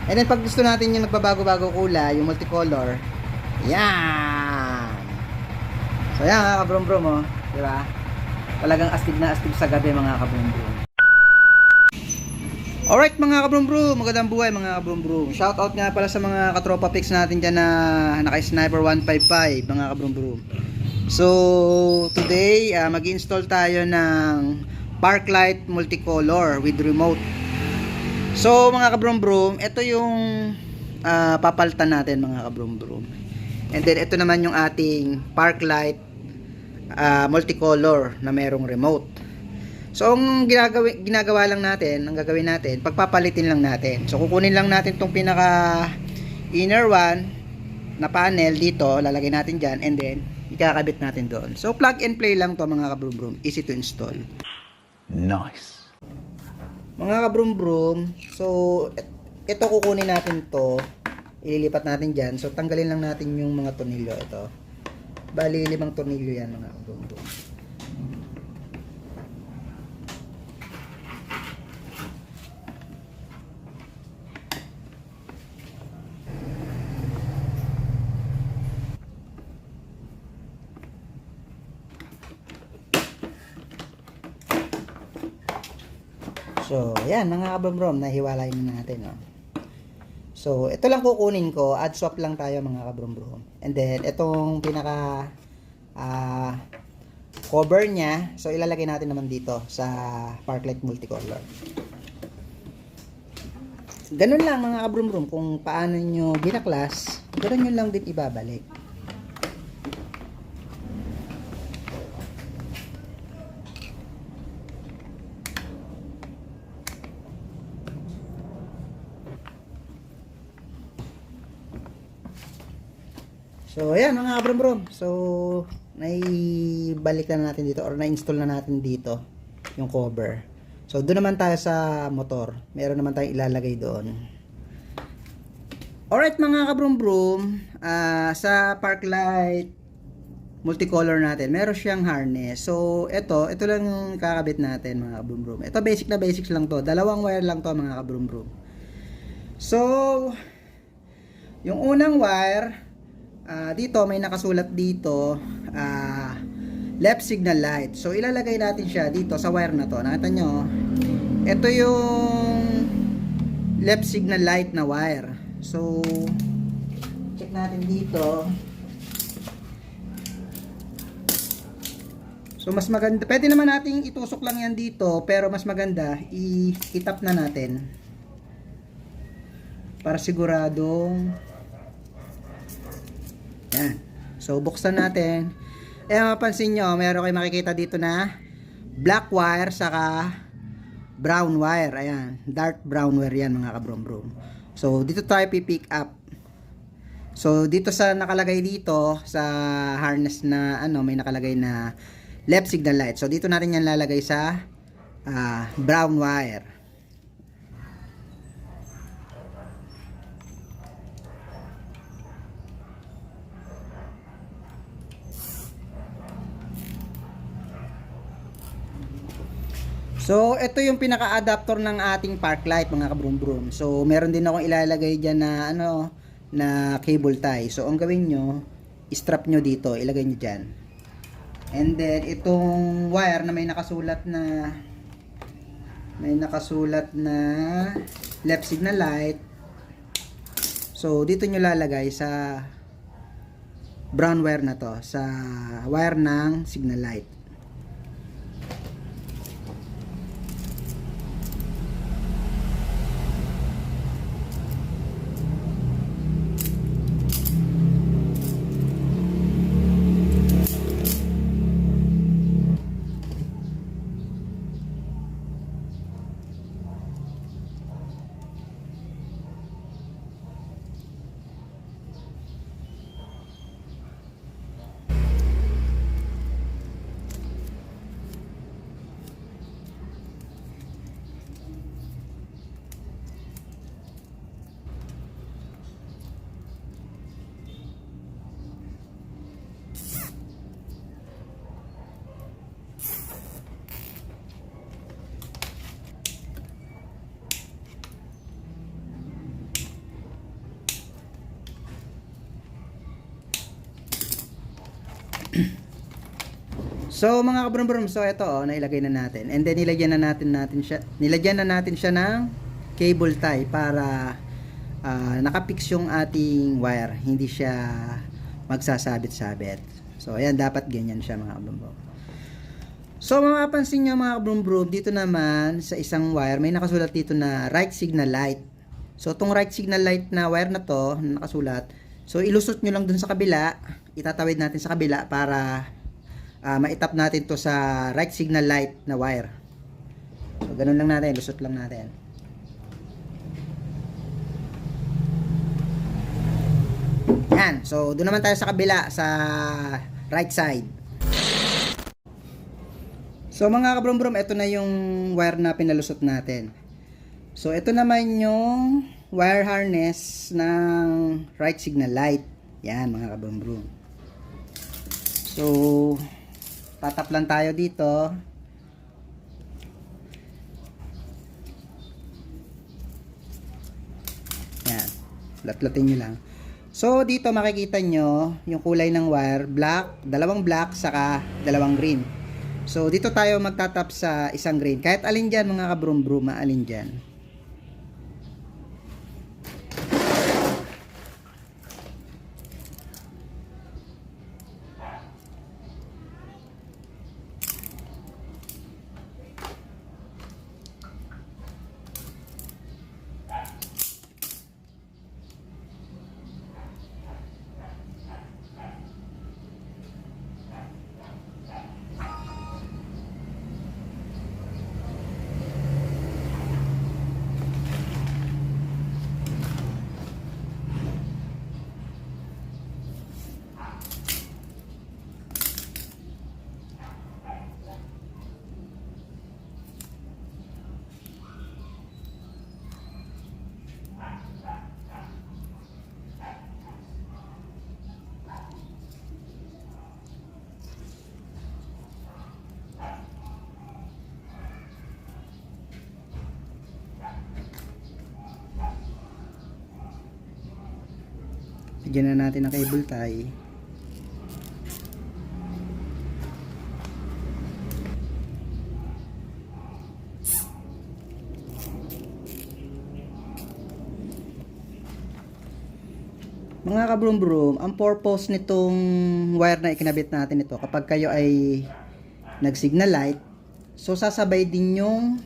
And then pag gusto natin yung nagbabago-bago kulay, yung multicolor, yan. So yan mga kabrum-brum, oh. Diba? Talagang astig na astig sa gabi mga kabrum-brum. Alright mga kabrum-brum, magandang buhay mga kabrum-brum. Shoutout nga pala sa mga katropa pics natin dyan na naka-sniper 155 mga kabrum-brum. So today mag-install tayo ng park light multicolor with remote. So mga kabrum-brum, ito yung papalitan natin mga kabrum-brum. And then ito naman yung ating park light multicolor na merong remote. So ang ginagawa lang natin, ang gagawin natin, pagpapalitin lang natin. So kukunin lang natin tong pinaka inner one na panel dito, lalagay natin diyan, and then ikakabit natin doon. So plug and play lang to mga kabrum-brum, easy to install. Nice. Mga kabrum-brum, so ito kukunin natin to, ililipat natin diyan. So tanggalin lang natin yung mga tornilyo ito. Bali 5 tornilyo yan mga kabrum-brum. So, ayan mga kabrum-brum, nahiwalay na natin. Oh. So, ito lang kukunin ko, add swap lang tayo mga kabrum-brum. And then, itong pinaka cover niya, so ilalagay natin naman dito sa park light multicolor. Ganun lang mga kabrum-brum, kung paano nyo binaklas, ganun nyo lang din ibabalik. So, ayan mga kabrum-brum. So, naibalik na natin dito or na-install na natin dito yung cover. So, doon naman tayo sa motor. Meron naman tayong ilalagay doon. Alright mga kabrum-brum, sa park light multicolor natin, meron siyang harness. So, ito lang yung kakabit natin mga kabrum-brum. Ito basic na basics lang to. 2 wire lang to mga kabrum-brum. So, yung unang wire, dito may nakasulat dito left signal light. So ilalagay natin siya dito sa wire na to. Nakita nyo, ito yung left signal light na wire. So check natin dito. So mas maganda, pwede naman nating itusok lang yan dito, pero mas maganda i-tap na natin para siguradong yan. So, buksan natin. Mapansin nyo, meron kayo makikita dito na black wire saka brown wire. Ayan. Dark brown wire yan mga kabrum-brum. So, dito tayo pipick up. So, dito sa nakalagay dito sa harness na may nakalagay na left signal light. So, dito natin yan lalagay sa brown wire. So, ito yung pinaka-adapter ng ating park light mga kabrum-brum. So, meron din akong ilalagay dyan na na cable tie. So, ang gawin nyo, strap nyo dito, ilagay nyo dyan. And then, itong wire na may nakasulat na left signal light. So, dito nyo lalagay sa brown wire na to, sa wire ng signal light. So mga kabrum-brum, so ito nailagay na natin. And then nilagyan na natin siya ng cable tie para nakapix yung ating wire, hindi siya magsasabit-sabit. So ayan, dapat ganyan siya mga kabrum-brum. So mapapansin nyo mga kabrum-brum, dito naman sa isang wire may nakasulat dito na right signal light. So itong right signal light na wire na to nakasulat, so ilusot nyo lang dun sa kabila, itatawid natin sa kabila para maitap natin to sa right signal light na wire. So ganun lang natin, lusot lang natin. Yan, so doon naman tayo sa kabila, sa right side. So mga kabrum-brum, ito na yung wire na pinalusot natin. So ito naman yung wire harness ng right signal light. Yan mga kabrum-brum. So tatap lang tayo dito. Yan, lat-latin nyo lang. So dito makikita nyo yung kulay ng wire, black, dalawang black saka dalawang green. So dito tayo magtatap sa isang green, kahit alin dyan mga kabrum-brum, maalin dyan. Lagyan na natin ng cable tie. Mga kabrum-brum, ang purpose nitong wire na ikinabit natin ito, kapag kayo ay nag-signal light, so sasabay din yung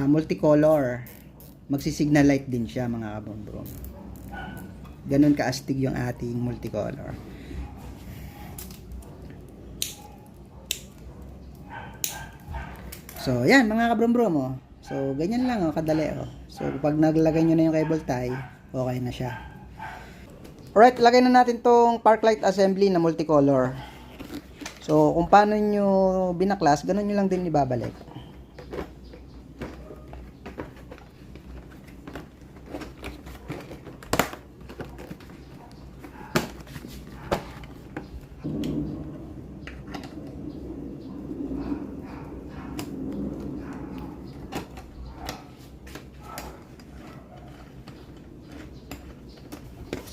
multicolor. Magsi-signal light din siya mga kabrum-brum. Ganun kaastig yung ating multicolor. So yan mga kabrum-brum, oh. So ganyan lang, oh, kadali, oh. So pag naglagay nyo na yung cable tie, okay na siya. Alright, lagay na natin tong park light assembly na multicolor. So, kung paano nyo binaklas, ganun nyo lang din ibabalik.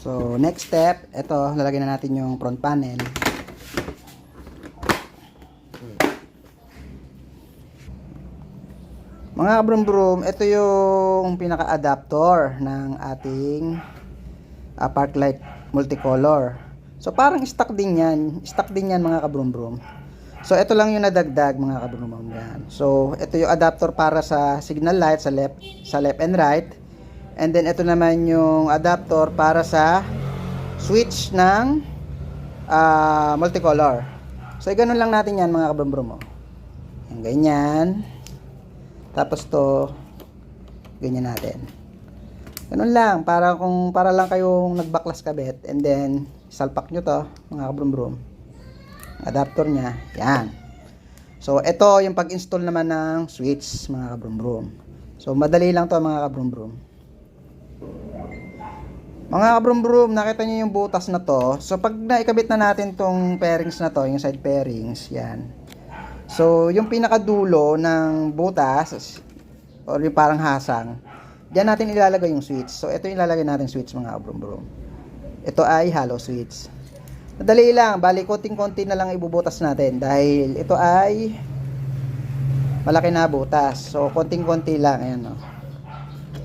So, next step, ito, lalagyan na natin yung front panel. Mga kabrum-brum, ito yung pinaka-adapter ng ating park light multicolor. So, parang stock din yan. Stock din yan mga kabrum-brum. So, ito lang yung nadagdag mga kabrum-brum. Yan. So, ito yung adapter para sa signal light sa left and right. And then, ito naman yung adapter para sa switch ng multicolor. So, ganun lang natin yan mga kabrum-brum. Yan, ganyan. Tapos to, ganyan natin. Ganun lang, para lang kayong nagbaklas kabit. And then, salpak nyo to mga kabrum-brum. Adapter nya, yan. So, ito yung pag-install naman ng switch mga kabrum-brum. So, madali lang to mga kabrum-brum. Mga kabrum-brum, nakita nyo yung butas na to. So, pag naikabit na natin tong pairings na to, yung side pairings, yan. So, yung pinakadulo ng butas, or yung parang hasang, diyan natin ilalagay yung switch. So, ito yung ilalagay natin switch mga kabrum-brum. Ito ay hollow switch. Madali lang, bali konting-konti na lang ibubutas natin dahil ito ay malaki na butas. So konting-konti lang, ayan oh.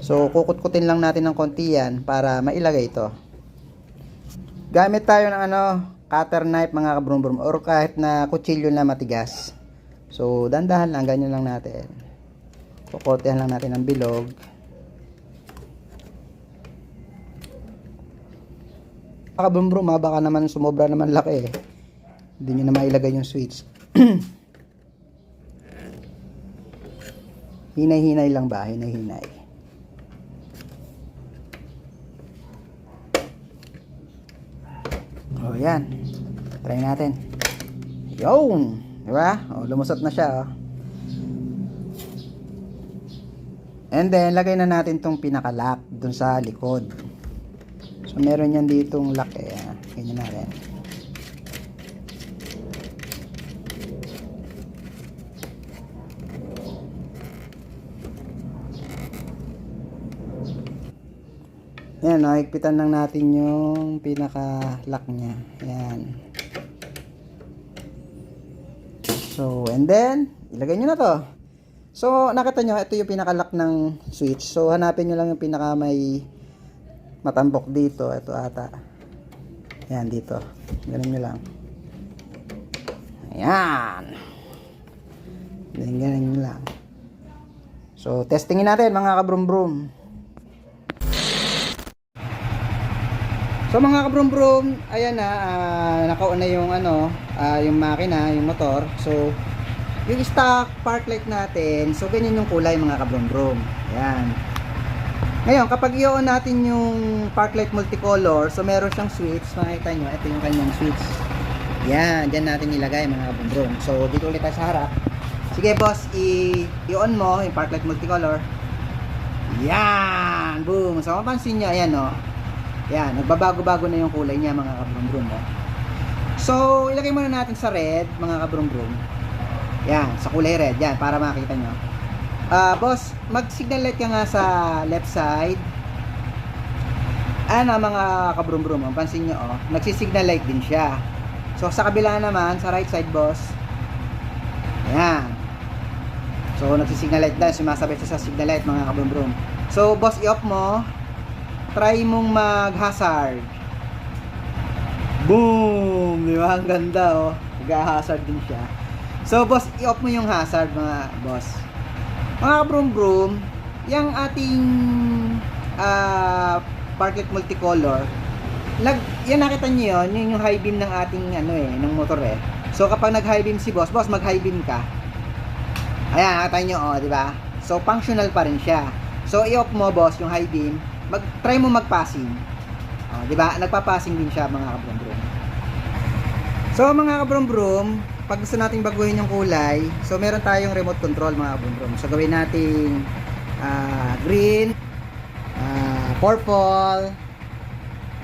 So kukut-kutin lang natin ng konti yan para mailagay ito. Gamit tayo ng cutter knife mga kabrum-brum or kahit na kutsilyo na matigas. So dandahan lang, ganyan lang natin. Kukortehan lang natin ang bilog. Kabrum-brum baka naman sumobra naman laki eh. Hindi nyo na mailagay yung switch. Hinay-hinay lang ba? Hinay-hinay. Oh, yan. Try natin. Yun! Diba? Oh, lumusot na siya, oh. And then, lagay na natin tong pinaka-lock dun sa likod. So, meron yan ditong lock eh. Ganyan natin. Yan, higpitan lang natin yung pinaka-lock niya. Yan. So, and then, ilagay nyo na to. So, nakita nyo, ito yung pinaka-lock ng switch. So, hanapin nyo lang yung pinaka may matambok dito. Ito ata. Yan, dito. Ganun nyo lang. Ayan. Ganun nyo lang. So, testingin natin mga kabrum-brum. So mga kabrum-brum, ayan na, naka-on na yung yung makina, yung motor. So, yung stock park light natin, so ganyan yung kulay mga kabrum-brum. Ayan. Ngayon, kapag i-on natin yung park light multicolor, so meron siyang switch, makikita nyo, ito yung kanyang switch. Yan, dyan natin ilagay mga kabrum-brum. So, dito ulit tayo sa harap. Sige boss, i-on mo yung park light multicolor. Yan, boom. So, mapansin nyo, ayan o. Yan, nagbabago-bago na yung kulay niya mga kabrum-brum. So, ilagay muna natin sa red mga kabrum-brum. Yan, sa kulay red. Yan, para makita nyo. Boss, mag-signal light ka nga sa left side. Mga kabrum-brum, pansin nyo, oh, nagsisignal light din siya. So, sa kabila naman, sa right side, boss. Yan. So, nagsisignal light din. Sumasabay siya sa signal light mga kabrum-brum. So, boss, i-off mo. Try mong mag-hazard. Boom! Di ba? Ang ganda, oh. Nag-hazard din siya. So, boss, i-off mo yung hazard, mga boss. Mga kabrum-brum, yung ating park light multicolor, yan nakita nyo yun yung high beam ng ating, ng motor eh. So, kapag nag-high beam si boss, mag-high beam ka. Ayan, nakita nyo, oh, di ba? So, functional pa rin siya. So, i-off mo, boss, yung high beam. Try mo mag-passing. Oh, 'di ba? Nagpa-passing din siya mga kabrum-brum. So mga kabrum-brum, pag gusto nating baguhin yung kulay, so meron tayong remote control mga kabrum-brum. So gawin nating green, purple,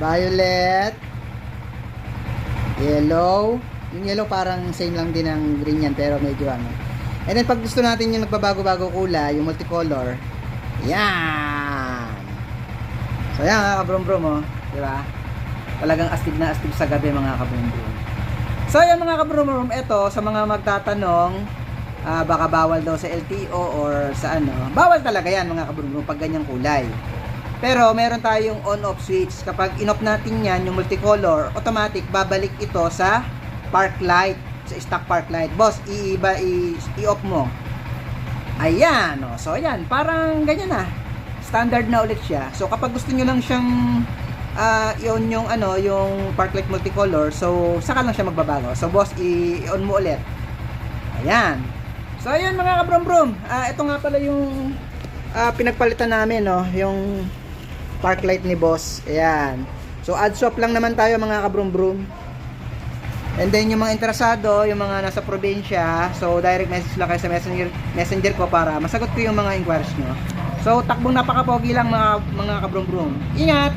violet, yellow. Yung yellow parang same lang din ng green yan pero medyo And then pag gusto natin yung nagbabago-bago kulay, yung multicolor, yan. So yan mga kabrum-brum, oh, di ba? Talagang astig na astig sa gabi mga kabrum-brum. So yan mga kabrum-brum, ito sa mga magtatanong, baka bawal daw sa LTO or sa bawal talaga yan mga kabrum-brum pag ganyang kulay. Pero meron tayong on-off switch. Kapag in-off natin yan, yung multicolor, automatic babalik ito sa park light, sa stock park light. Boss, i-off mo. Ayan, oh. So ayan, parang ganyan na. Standard na ulit siya. So kapag gusto niyo lang siyang i-on yung yung park light multicolor, so saka lang siya magbabago. So boss, i-on mo ulit. Ayan. So ayan mga kabrum-brum. Ito nga pala yung pinagpalitan namin, no, yung park light ni boss. Ayan. So add swap lang naman tayo mga kabrum-brum. And then yung mga interesado, yung mga nasa probinsya, so direct message lang kayo sa messenger ko para masagot ko yung mga inquiries nyo. So takbong napakapogi lang mga kabrum-brum. Ingat!